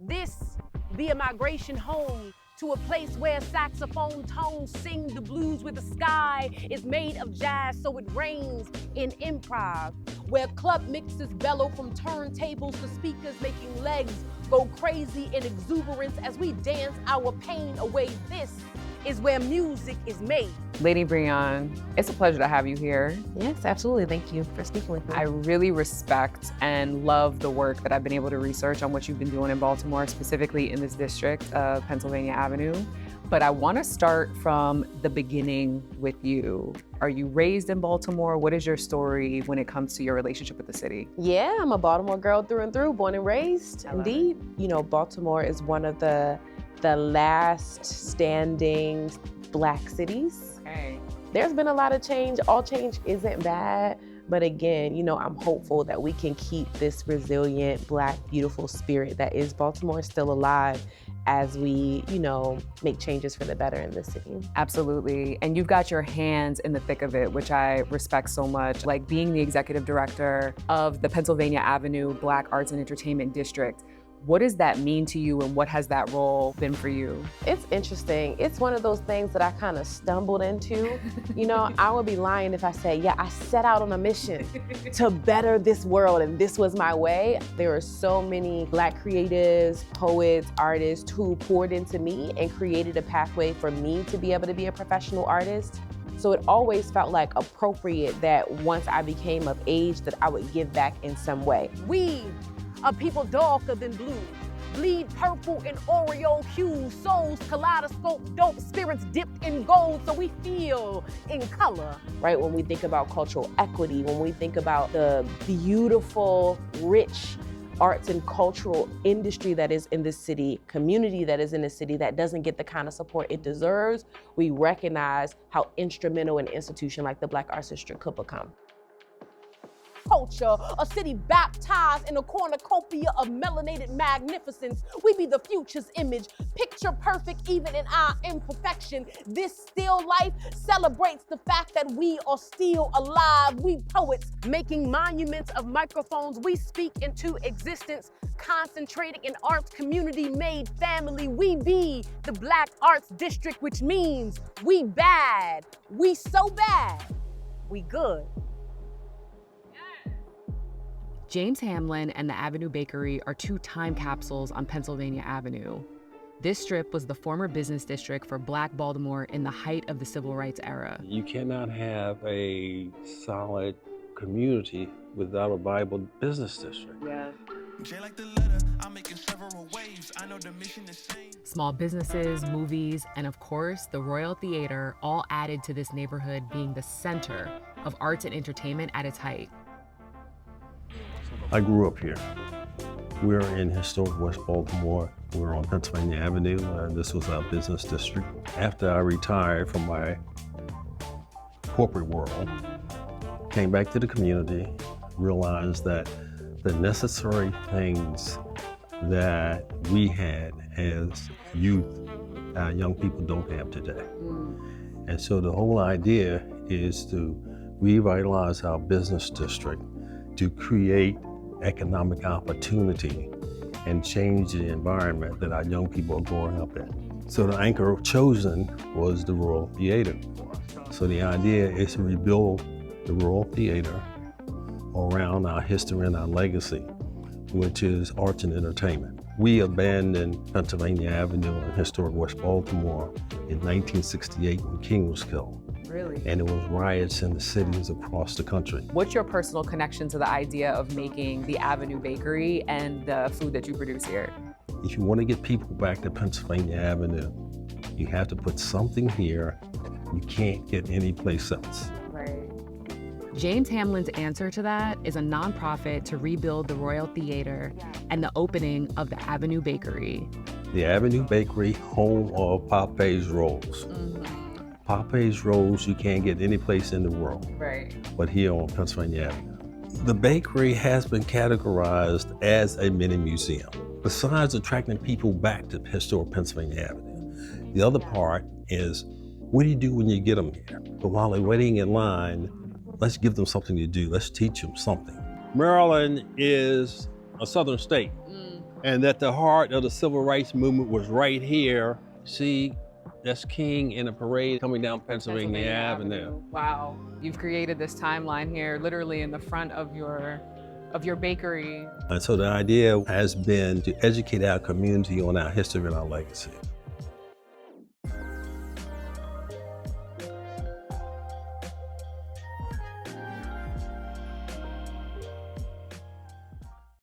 This be a migration home to a place where saxophone tones sing the blues, where the sky is made of jazz so it rains in improv, where club mixers bellow from turntables to speakers making legs go crazy in exuberance as we dance our pain away. This is where music is made. Lady Brion, it's a pleasure to have you here. Yes, absolutely. Thank you for speaking with me. I really respect and love the work that I've been able to research on what you've been doing in Baltimore, specifically in this district of Pennsylvania Avenue. But I want to start from the beginning with you. Are you raised in Baltimore? What is your story when it comes to your relationship with the city? Yeah, I'm a Baltimore girl through and through, born and raised. Indeed. You know, Baltimore is one of the last standing Black cities. Okay. There's been a lot of change. All change isn't bad. But again, you know, I'm hopeful that we can keep this resilient, Black, beautiful spirit that is Baltimore still alive as we, you know, make changes for the better in this city. Absolutely. And you've got your hands in the thick of it, which I respect so much. Like being the executive director of the Pennsylvania Avenue Black Arts and Entertainment District. What does that mean to you and what has that role been for you? It's interesting. It's one of those things that I kind of stumbled into. You know, I would be lying if I say, yeah, I set out on a mission to better this world and this was my way. There are so many Black creatives, poets, artists who poured into me and created a pathway for me to be able to be a professional artist. So it always felt like appropriate that once I became of age that I would give back in some way. We are people darker than blue, bleed purple and Oreo hues, souls kaleidoscope, dope spirits dipped in gold, so we feel in color. Right, when we think about cultural equity, when we think about the beautiful, rich arts and cultural industry that is in this city, community that is in this city that doesn't get the kind of support it deserves, we recognize how instrumental an institution like the Black Arts District could become. Culture, a city baptized in a cornucopia of melanated magnificence. We be the future's image, picture perfect even in our imperfection. This still life celebrates the fact that we are still alive. We poets making monuments of microphones. We speak into existence, concentrating in arts community made family. We be the Black Arts District, which means we bad. We so bad, we good. James Hamlin and the Avenue Bakery are two time capsules on Pennsylvania Avenue. This strip was the former business district for Black Baltimore in the height of the civil rights era. You cannot have a solid community without a viable business district. Yeah. Small businesses, movies, and of course, the Royal Theater all added to this neighborhood being the center of arts and entertainment at its height. I grew up here. We're in historic West Baltimore. We're on Pennsylvania Avenue. This was our business district. After I retired from my corporate world, came back to the community, realized that the necessary things that we had as youth, young people don't have today. And so the whole idea is to revitalize our business district to create economic opportunity and change the environment that our young people are growing up in. So the anchor chosen was the Royal Theater. So the idea is to rebuild the Royal Theater around our history and our legacy, which is arts and entertainment. We abandoned Pennsylvania Avenue in historic West Baltimore in 1968 when King was killed. Really? And it was riots in the cities across the country. What's your personal connection to the idea of making the Avenue Bakery and the food that you produce here? If you want to get people back to Pennsylvania Avenue, you have to put something here you can't get anyplace else. Right. James Hamlin's answer to that is a nonprofit to rebuild the Royal Theater and the opening of the Avenue Bakery. The Avenue Bakery, home of Popeye's rolls. Popeye's rolls you can't get any place in the world, right? But here on Pennsylvania Avenue. The bakery has been categorized as a mini museum. Besides attracting people back to historic Pennsylvania Avenue, the other part is, what do you do when you get them here? But while they're waiting in line, let's give them something to do. Let's teach them something. Maryland is a southern state. and that the heart of the civil rights movement was right here. See, that's King in a parade coming down Pennsylvania Avenue. Wow. You've created this timeline here, literally in the front of your bakery. And so the idea has been to educate our community on our history and our legacy.